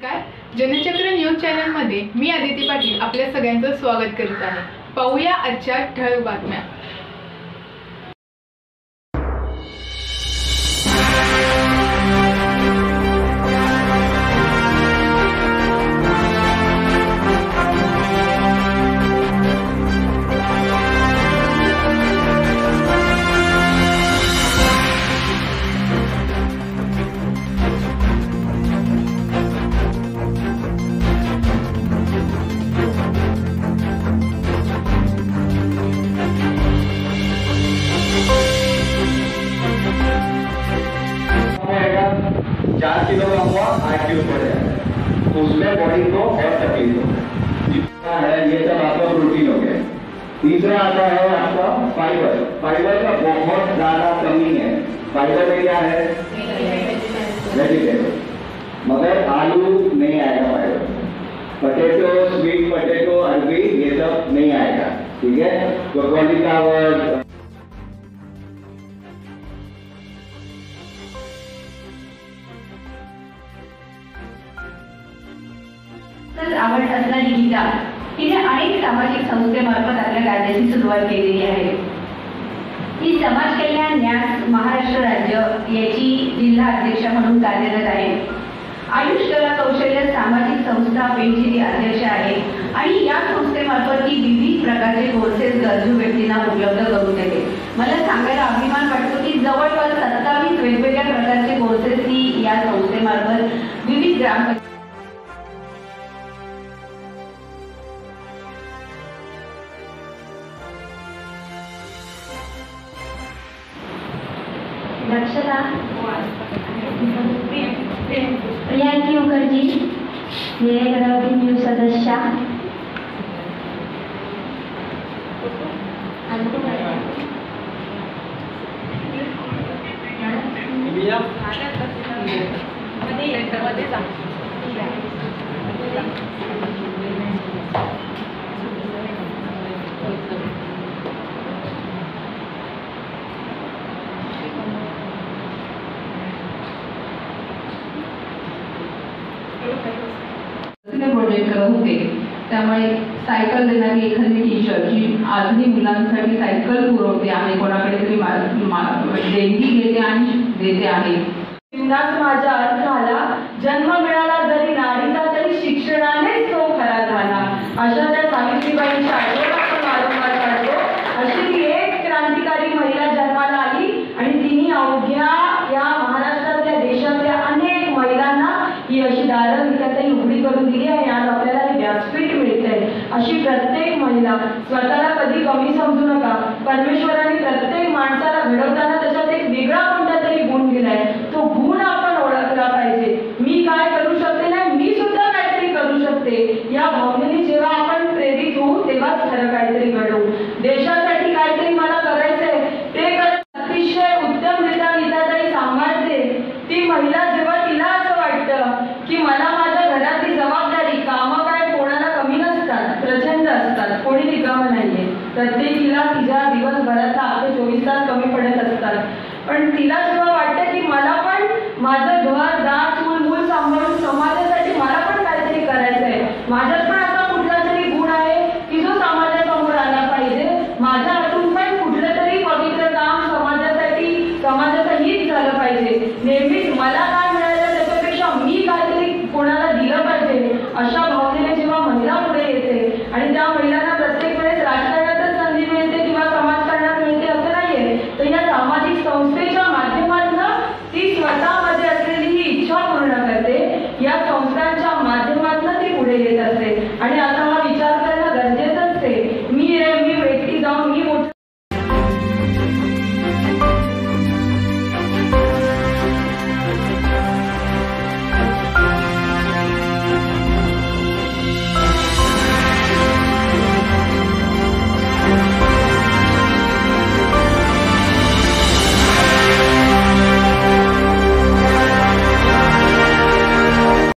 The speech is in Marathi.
नमस्कार, जनचक्र न्यूज चॅनलमध्ये मी आदिती पाटील आपल्या सगळ्यांचं स्वागत करीत आहे। पाहूया आजच्या ठळक बातम्या। चार किलो का हुआ 8 किलो पड़ जाएगा, उसमें बॉडी को और तकलीफ हो जितना है। ये सब आपका प्रोटीन हो गया। तीसरा आता है आपका फाइबर। फाइबर का बहुत ज्यादा कमी है। फाइबर में क्या है? वेजिटेबल, मगर आलू नहीं आएगा फाइबर। पटेटो, स्वीट पटेटो, अरबी, ये सब नहीं आएगा। ठीक है, तो कॉलीफ्लावर आवड असणारी गीता तिने अनेक सामाजिक संस्थेमार्फत आपल्या कार्याची सुरुवात केलेली आहे। ही समाज कल्याण न्यास महाराष्ट्र राज्य याची जिल्हा अध्यक्ष म्हणून कार्यरत आहे। आयुष कला कौशल्य सामाजिक संस्था पेनची ती अध्यक्ष आहे आणि या संस्थेमार्फत ती विविध प्रकारचे कोर्सेस गरजू व्यक्तींना उपलब्ध करून देते। मला सांगायला अभिमान वाटतो की जवळपास 27 वेगवेगळ्या प्रकारचे कोर्सेस ती या संस्थेमार्फत विविध ग्राम दक्षता प्रियांकी मुखर्जी निलयगरावती न्यूज सदस्य प्रोजेक्ट करत होते। त्यामुळे सायकल देणारी एखादी टीचर जी आजही मुलांसाठी सायकल पुरवते आणि कोणाकडे तरी देणगी घेते आणि देते आहे। जीवनात माझा अर्थ आला, जन्म मिळाला जरी नारीचा तरी शिक्षणानेच तो खरा झाला। अशा त्या सावित्रीबाईंच्या आठवण आपण वारंवार काढतो। अशी ती एक क्रांतिकारी महिला जन्माला आली आणि तिने अवघ्या या महाराष्ट्रातल्या देशातल्या अनेक महिलांना ही अशी दारं विकतही उघडी करून दिली आणि आज आपल्याला हे व्यासपीठ मिळतंय। अशी प्रत्येक महिला, स्वतःला कधी कमी समजू नका। परमेश्वराने प्रत्येक माणसाला घडवताना त्याच्यात एक वेगळा कोणता तरी गुण दिलाय, तो गुण आपण ओळखला पाहिजे। मी काय करू शकते नाही, मी सुद्धा काहीतरी करू शकते या भावनेने जेव्हा आपण प्रेरित होऊ तेव्हाच खरं काहीतरी घडवू। देशासाठी काहीतरी मला करायचंय ते करत अतिशय उत्तमरित्या गीताताई सांभाळते। ती महिला जेव्हा तिला असं वाटतं की मला माझ्या घरातली जबाबदारी, कामं काय कोणाला कमी नसतात, प्रचंड असतात, कोणी रिकामं नाहीये, प्रत्येकीला तिच्या दिवसभराचा 24 तास कमी पडत असतात, पण तिला जेव्हा